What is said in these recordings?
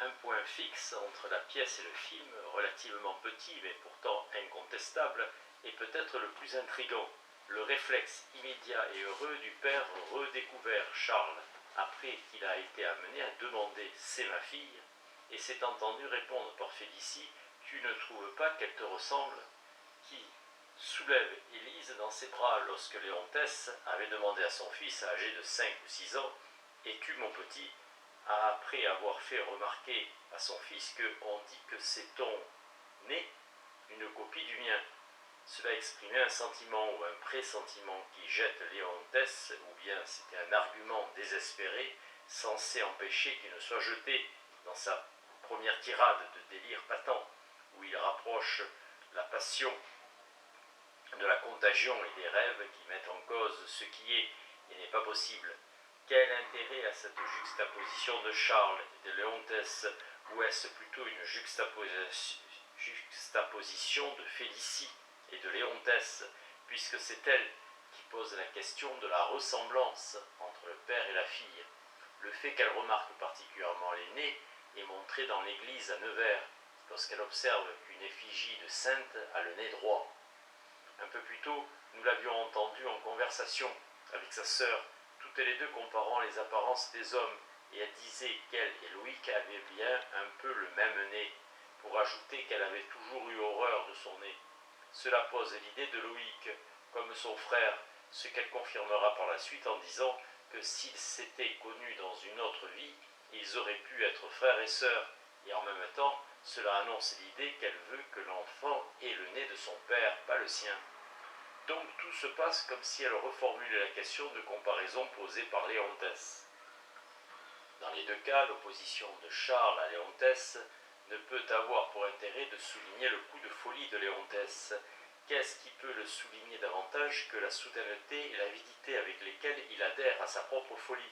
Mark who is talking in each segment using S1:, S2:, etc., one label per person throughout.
S1: un point fixe entre la pièce et le film, relativement petit mais pourtant incontestable, est peut-être le plus intrigant. Le réflexe immédiat et heureux du père redécouvert Charles, après qu'il a été amené à demander « c'est ma fille ?» et s'est entendu répondre par Félicie « tu ne trouves pas qu'elle te ressemble ?» qui soulève Élise dans ses bras lorsque Léontès avait demandé à son fils âgé de 5 ou 6 ans « es-tu mon petit ?» après avoir fait remarquer à son fils que on dit que c'est ton nez une copie du mien. Cela exprimait un sentiment ou un pressentiment qui jette Léontès, ou bien c'était un argument désespéré censé empêcher qu'il ne soit jeté dans sa première tirade de délire patent, où il rapproche la passion de la contagion et des rêves qui mettent en cause ce qui est et n'est pas possible. Quel intérêt à cette juxtaposition de Charles et de Léontès, ou est-ce plutôt une juxtaposition de Félicie et de Léontès, puisque c'est elle qui pose la question de la ressemblance entre le père et la fille. Le fait qu'elle remarque particulièrement l'aîné est montré dans l'église à Nevers, lorsqu'elle observe qu'une effigie de sainte a le nez droit. Un peu plus tôt, nous l'avions entendue en conversation avec sa sœur, toutes les deux comparant les apparences des hommes, et elle disait qu'elle et Loïc avaient bien un peu le même nez, pour ajouter qu'elle avait toujours eu horreur de son nez. Cela pose l'idée de Loïc comme son frère, ce qu'elle confirmera par la suite en disant que s'ils s'étaient connus dans une autre vie, ils auraient pu être frères et sœurs, et en même temps, cela annonce l'idée qu'elle veut que l'enfant ait le nez de son père, pas le sien. Donc tout se passe comme si elle reformulait la question de comparaison posée par Léontès. Dans les deux cas, l'opposition de Charles à Léontès ne peut avoir pour intérêt de souligner le coup de folie de Léontès. Qu'est-ce qui peut le souligner davantage que la soudaineté et l'avidité avec lesquelles il adhère à sa propre folie?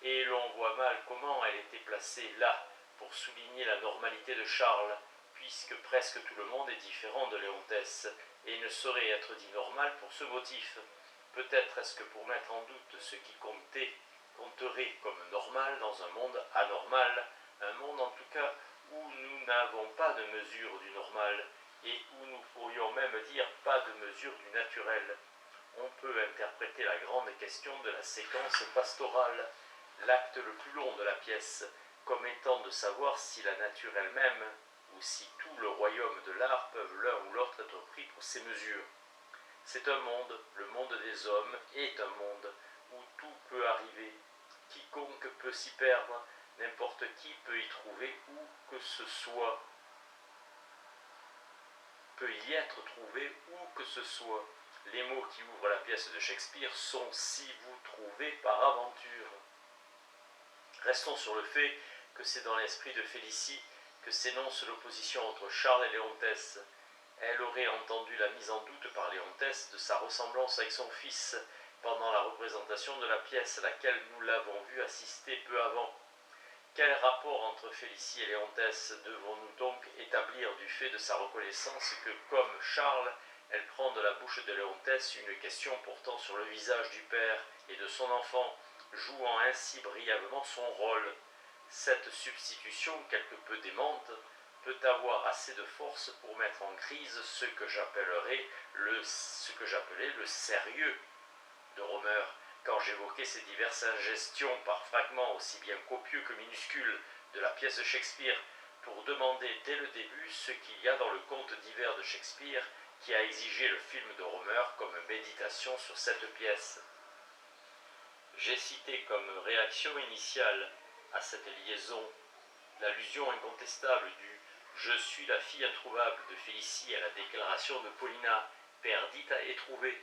S1: Et l'on voit mal comment elle était placée là pour souligner la normalité de Charles, puisque presque tout le monde est différent de Léontès, et ne saurait être dit normal pour ce motif. Peut-être est-ce que pour mettre en doute ce qui compterait comme normal dans un monde anormal, un monde en tout cas où nous n'avons pas de mesure du normal, et où nous pourrions même dire pas de mesure du naturel. On peut interpréter la grande question de la séquence pastorale, l'acte le plus long de la pièce, comme étant de savoir si la nature elle-même, ou si tout le royaume de l'art peuvent l'un ou l'autre être pris pour ces mesures. C'est un monde, le monde des hommes est un monde où tout peut arriver. Quiconque peut s'y perdre, n'importe qui peut y trouver où que ce soit, peut y être trouvé où que ce soit. Les mots qui ouvrent la pièce de Shakespeare sont « si vous trouvez par aventure ». Restons sur le fait que c'est dans l'esprit de Félicie que s'énonce l'opposition entre Charles et Léontès. Elle aurait entendu la mise en doute par Léontès de sa ressemblance avec son fils pendant la représentation de la pièce à laquelle nous l'avons vu assister peu avant. Quel rapport entre Félicie et Léontès devons-nous donc établir du fait de sa reconnaissance que, comme Charles, elle prend de la bouche de Léontès une question portant sur le visage du père et de son enfant, jouant ainsi brièvement son rôle. Cette substitution, quelque peu démente, peut avoir assez de force pour mettre en crise ce que j'appelais le sérieux de Romer, quand j'évoquais ces diverses ingestions par fragments aussi bien copieux que minuscules de la pièce de Shakespeare, pour demander dès le début ce qu'il y a dans le conte d'hiver de Shakespeare qui a exigé le film de Romer comme méditation sur cette pièce. J'ai cité comme réaction initiale à cette liaison l'allusion incontestable du « Je suis la fille introuvable » de Félicie à la déclaration de Paulina « perdite et trouvée ».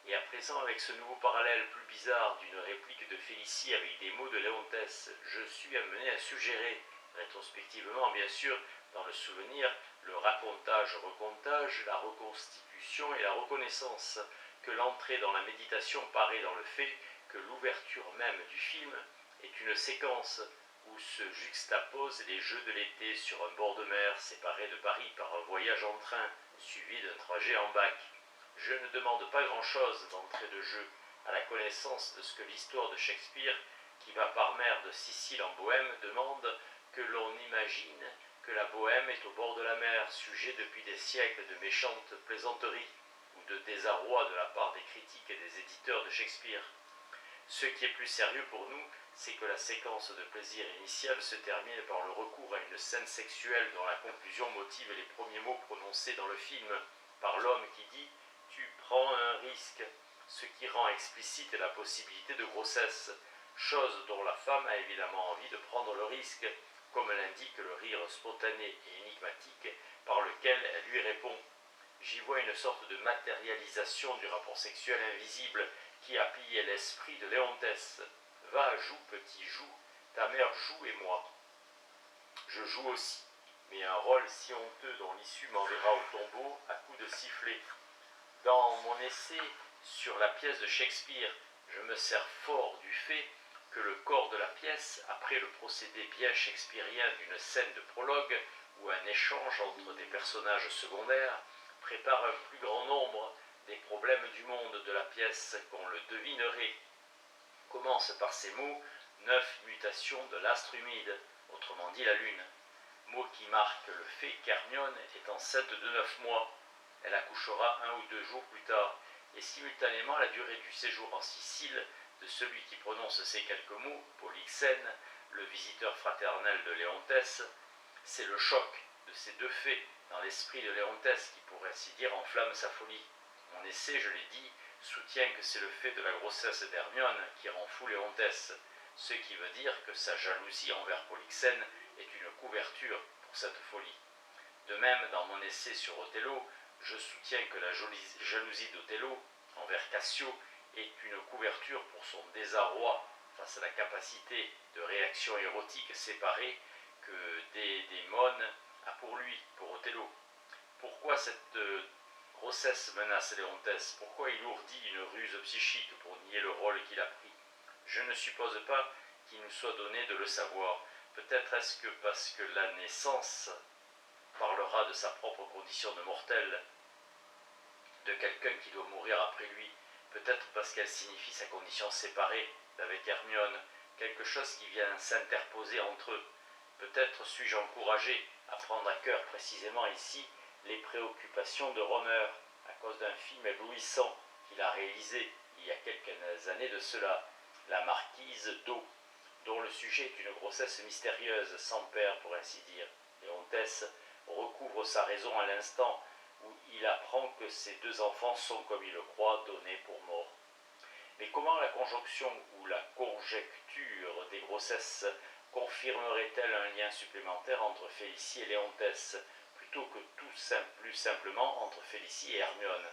S1: Et à présent, avec ce nouveau parallèle plus bizarre d'une réplique de Félicie avec des mots de Léontès, je suis amené à suggérer, rétrospectivement bien sûr, dans le souvenir, le racontage-recontage, la reconstitution et la reconnaissance, que l'entrée dans la méditation paraît dans le fait que l'ouverture même du film est une séquence où se juxtaposent les jeux de l'été sur un bord de mer séparé de Paris par un voyage en train, suivi d'un trajet en bac. Je ne demande pas grand-chose d'entrée de jeu à la connaissance de ce que l'histoire de Shakespeare, qui va par mer de Sicile en Bohême, demande que l'on imagine imagine que la Bohème est au bord de la mer, sujet depuis des siècles de méchantes plaisanteries ou de désarroi de la part des critiques et des éditeurs de Shakespeare. Ce qui est plus sérieux pour nous, c'est que la séquence de plaisir initiale se termine par le recours à une scène sexuelle dont la conclusion motive les premiers mots prononcés dans le film par l'homme qui dit « Tu prends un risque », ce qui rend explicite la possibilité de grossesse, chose dont la femme a évidemment envie de prendre le risque, comme l'indique le rire spontané et énigmatique par lequel elle lui répond. J'y vois une sorte de matérialisation du rapport sexuel invisible qui a pillé l'esprit de Léontès. Va, joue, petit, joue, ta mère joue et moi. Je joue aussi, mais un rôle si honteux dont l'issue m'enverra au tombeau à coups de sifflet. Dans mon essai sur la pièce de Shakespeare, je me sers fort du fait que le corps de la pièce, après le procédé bien shakespearien d'une scène de prologue ou un échange entre des personnages secondaires, prépare un plus grand nombre des problèmes du monde de la pièce qu'on le devinerait. Commence par ces mots « 9 mutations de l'astre humide », autrement dit la lune, mot qui marque le fait qu'Hermione est enceinte de 9 mois. Elle accouchera 1 ou 2 jours plus tard, et simultanément la durée du séjour en Sicile de celui qui prononce ces quelques mots, Polyxène, le visiteur fraternel de Léontès, c'est le choc de ces deux faits dans l'esprit de Léontès qui, pour ainsi dire, enflamme sa folie. Mon essai, je l'ai dit, soutient que c'est le fait de la grossesse d'Hermione qui rend fou Léontès, ce qui veut dire que sa jalousie envers Polyxène est une couverture pour cette folie. De même, dans mon essai sur Othello, je soutiens que la jalousie d'Othello envers Cassio est une couverture pour son désarroi face à la capacité de réaction érotique séparée que Dédémone a pour lui, pour Othello. Pourquoi cette grossesse menace Léontès? Pourquoi il ourdit une ruse psychique pour nier le rôle qu'il a pris? Je ne suppose pas qu'il nous soit donné de le savoir. Peut-être est-ce que parce que la naissance parlera de sa propre condition de mortel, de quelqu'un qui doit mourir après lui, peut-être parce qu'elle signifie sa condition séparée d'avec Hermione, quelque chose qui vient s'interposer entre eux. Peut-être suis-je encouragé à prendre à cœur précisément ici les préoccupations de Romer, à cause d'un film éblouissant qu'il a réalisé il y a quelques années de cela, La Marquise d'O, dont le sujet est une grossesse mystérieuse, sans père pour ainsi dire. Léontès recouvre sa raison à l'instant où il apprend que ses 2 enfants sont, comme il le croit, donnés pour morts. Mais comment la conjonction ou la conjecture des grossesses confirmerait-elle un lien supplémentaire entre Félicie et Léontès, plutôt que plus simplement entre Félicie et Hermione?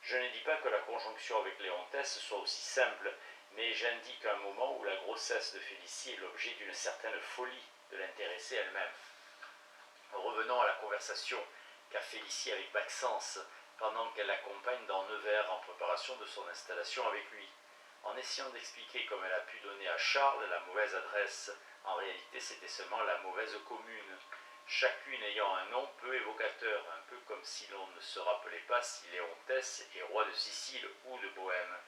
S1: Je ne dis pas que la conjonction avec Léontès soit aussi simple, mais j'indique un moment où la grossesse de Félicie est l'objet d'une certaine folie de l'intéressée elle-même. Revenons à la conversation qu'a Félicie avec Maxence pendant qu'elle l'accompagne dans Nevers en préparation de son installation avec lui. En essayant d'expliquer comment elle a pu donner à Charles la mauvaise adresse, en réalité c'était seulement la mauvaise commune, chacune ayant un nom peu évocateur, un peu comme si l'on ne se rappelait pas si Léontès est roi de Sicile ou de Bohême.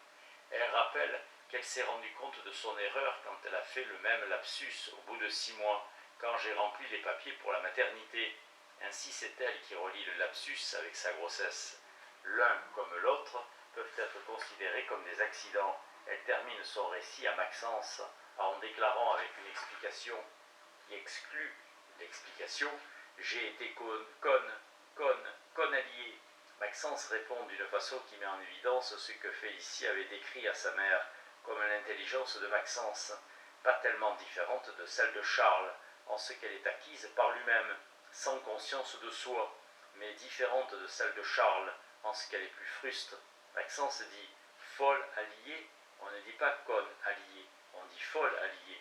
S1: Elle rappelle qu'elle s'est rendue compte de son erreur quand elle a fait le même lapsus au bout de 6 mois, quand j'ai rempli les papiers pour la maternité. Ainsi c'est elle qui relie le lapsus avec sa grossesse. L'un comme l'autre peuvent être considérés comme des accidents. Elle termine son récit à Maxence en déclarant avec une explication qui exclut l'explication « J'ai été allié ». Maxence répond d'une façon qui met en évidence ce que Félicie avait décrit à sa mère comme l'intelligence de Maxence, pas tellement différente de celle de Charles, en ce qu'elle est acquise par lui-même, sans conscience de soi, mais différente de celle de Charles, en ce qu'elle est plus fruste. Maxence dit « folle alliée », on ne dit pas « conne alliée », on dit « folle alliée ».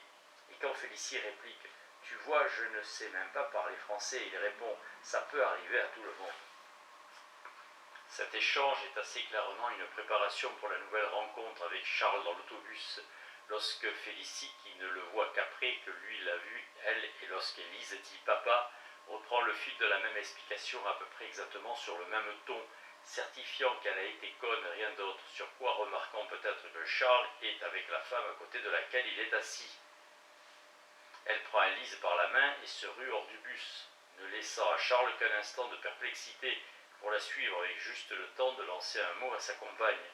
S1: Et quand Félicie réplique « tu vois, je ne sais même pas parler français », il répond « ça peut arriver à tout le monde ». Cet échange est assez clairement une préparation pour la nouvelle rencontre avec Charles dans l'autobus, lorsque Félicie, qui ne le voit qu'après que lui l'a vu, elle, et lorsqu'Élise dit « papa », reprend le fil de la même explication à peu près exactement sur le même ton, certifiant qu'elle a été conne, rien d'autre, sur quoi remarquant peut-être que Charles est avec la femme à côté de laquelle il est assis. Elle prend Élise par la main et se rue hors du bus, ne laissant à Charles qu'un instant de perplexité pour la suivre avec juste le temps de lancer un mot à sa compagne.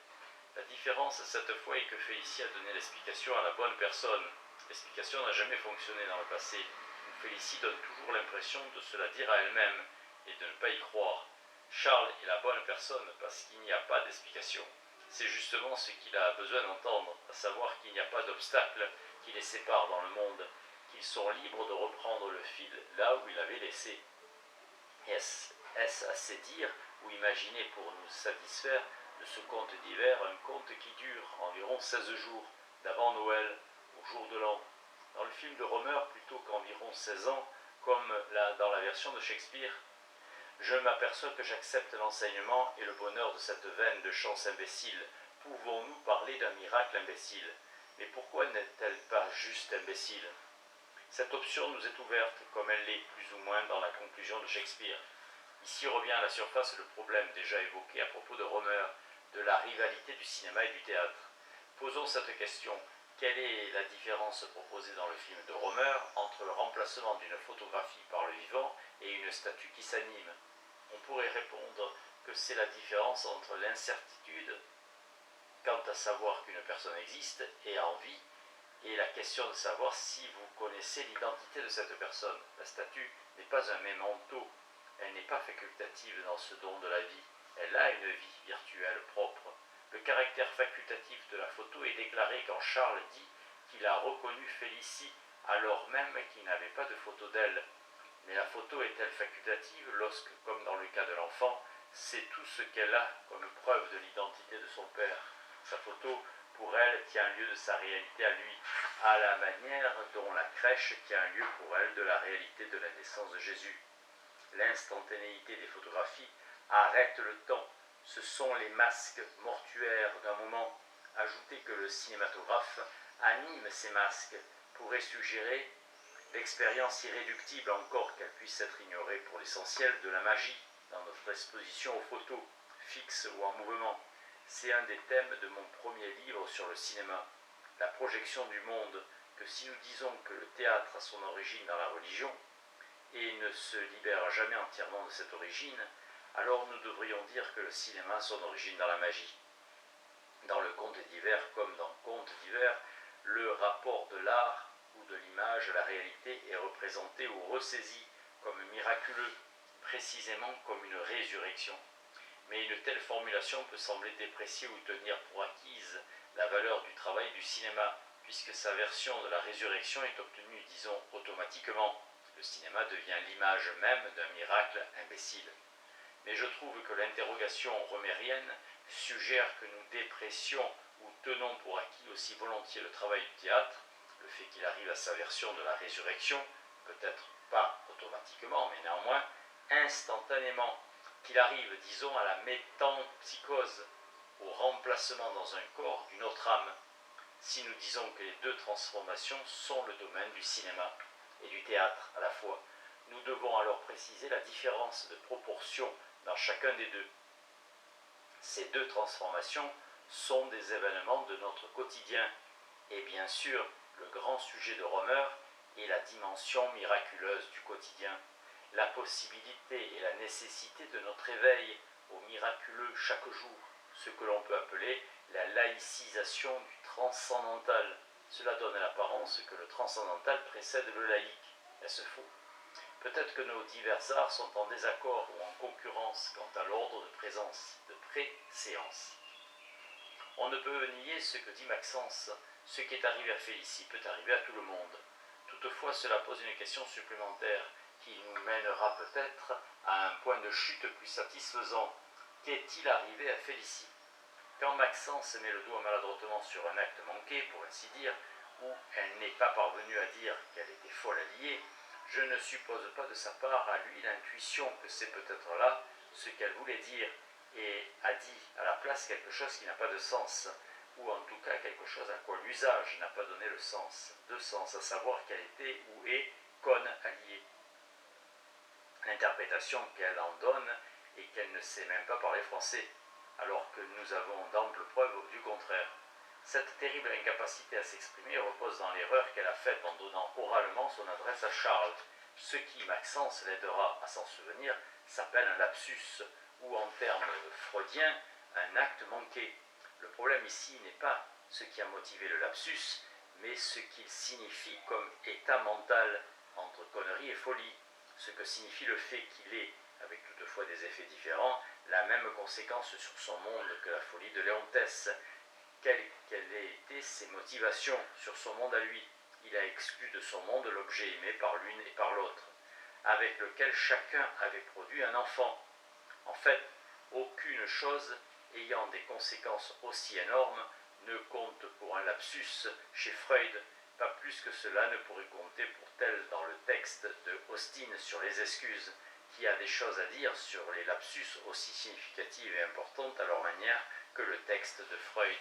S1: La différence cette fois est que Félicie a donné l'explication à la bonne personne. L'explication n'a jamais fonctionné dans le passé, où Félicie donne toujours l'impression de se la dire à elle-même et de ne pas y croire. Charles est la bonne personne parce qu'il n'y a pas d'explication. C'est justement ce qu'il a besoin d'entendre, à savoir qu'il n'y a pas d'obstacle qui les sépare dans le monde, qu'ils sont libres de reprendre le fil là où il avait laissé. Est-ce assez dire ou imaginer pour nous satisfaire de ce conte d'hiver un conte qui dure environ 16 jours, d'avant Noël au jour de l'an. Dans le film de Romer, plutôt qu'environ 16 ans, comme dans la version de Shakespeare, je m'aperçois que j'accepte l'enseignement et le bonheur de cette veine de chance imbécile. Pouvons-nous parler d'un miracle imbécile? Mais pourquoi n'est-elle pas juste imbécile? Cette option nous est ouverte, comme elle l'est plus ou moins dans la conclusion de Shakespeare. Ici revient à la surface le problème déjà évoqué à propos de Romer, de la rivalité du cinéma et du théâtre. Posons cette question. Quelle est la différence proposée dans le film de Romer entre le remplacement d'une photographie par le vivant et une statue qui s'anime? On pourrait répondre que c'est la différence entre l'incertitude quant à savoir qu'une personne existe et en vie, et la question de savoir si vous connaissez l'identité de cette personne. La statue n'est pas un memento, elle n'est pas facultative dans ce don de la vie, elle a une vie virtuelle propre. Le caractère facultatif de la photo est déclaré quand Charles dit qu'il a reconnu Félicie alors même qu'il n'avait pas de photo d'elle. Mais la photo est-elle facultative lorsque, comme dans le cas de l'enfant, c'est tout ce qu'elle a comme preuve de l'identité de son père? Sa photo, pour elle, tient lieu de sa réalité à lui, à la manière dont la crèche tient lieu pour elle de la réalité de la naissance de Jésus. L'instantanéité des photographies arrête le temps. Ce sont les masques mortuaires d'un moment. Ajoutez que le cinématographe anime ces masques pourrait suggérer l'expérience irréductible, encore qu'elle puisse être ignorée pour l'essentiel, de la magie dans notre exposition aux photos, fixes ou en mouvement. C'est un des thèmes de mon premier livre sur le cinéma, la projection du monde, que si nous disons que le théâtre a son origine dans la religion, et ne se libère jamais entièrement de cette origine, alors nous devrions dire que le cinéma a son origine dans la magie. Dans le conte d'hiver comme dans Conte d'hiver, le rapport de l'art ou de l'image à la réalité est représenté ou ressaisi comme miraculeux, précisément comme une résurrection. Mais une telle formulation peut sembler déprécier ou tenir pour acquise la valeur du travail du cinéma, puisque sa version de la résurrection est obtenue, disons, automatiquement. Le cinéma devient l'image même d'un miracle imbécile. Mais je trouve que l'interrogation romérienne suggère que nous déprécions ou tenons pour acquis aussi volontiers le travail du théâtre, le fait qu'il arrive à sa version de la résurrection, peut-être pas automatiquement, mais néanmoins instantanément, qu'il arrive, disons, à la métempsychose, au remplacement dans un corps d'une autre âme, si nous disons que les deux transformations sont le domaine du cinéma et du théâtre à la fois. Nous devons alors préciser la différence de proportion dans chacun des deux. Ces deux transformations sont des événements de notre quotidien, et bien sûr, le grand sujet de Romer est la dimension miraculeuse du quotidien, la possibilité et la nécessité de notre éveil au miraculeux chaque jour, ce que l'on peut appeler la laïcisation du transcendantal. Cela donne l'apparence que le transcendantal précède le laïque. Est-ce faux? Peut-être que nos divers arts sont en désaccord ou en concurrence quant à l'ordre de présence, de préséance. On ne peut nier ce que dit Maxence, ce qui est arrivé à Félicie peut arriver à tout le monde. Toutefois, cela pose une question supplémentaire qui nous mènera peut-être à un point de chute plus satisfaisant. Qu'est-il arrivé à Félicie? Quand Maxence met le doigt maladroitement sur un acte manqué, pour ainsi dire, où elle n'est pas parvenue à dire qu'elle était folle à lier, je ne suppose pas de sa part à lui l'intuition que c'est peut-être là ce qu'elle voulait dire, et a dit à la place quelque chose qui n'a pas de sens, ou en tout cas quelque chose à quoi l'usage n'a pas donné le sens, de sens, à savoir qu'elle était ou est conne à lier. L'interprétation qu'elle en donne est qu'elle ne sait même pas parler français, alors que nous avons d'amples preuves du contraire. Cette terrible incapacité à s'exprimer repose dans l'erreur qu'elle a faite en donnant oralement son adresse à Charles. Ce qui, Maxence l'aidera à s'en souvenir, s'appelle un lapsus, ou en termes freudiens, un acte manqué. Le problème ici n'est pas ce qui a motivé le lapsus, mais ce qu'il signifie comme état mental entre connerie et folie. Ce que signifie le fait qu'il ait, avec toutefois des effets différents, la même conséquence sur son monde que la folie de Léontès. Quelles aient été ses motivations sur son monde à lui? Il a exclu de son monde l'objet aimé par l'une et par l'autre, avec lequel chacun avait produit un enfant. En fait, aucune chose ayant des conséquences aussi énormes ne compte pour un lapsus chez Freud. Pas plus que cela ne pourrait compter pour tel dans le texte de Austin sur les excuses, qui a des choses à dire sur les lapsus aussi significatives et importantes à leur manière que le texte de Freud.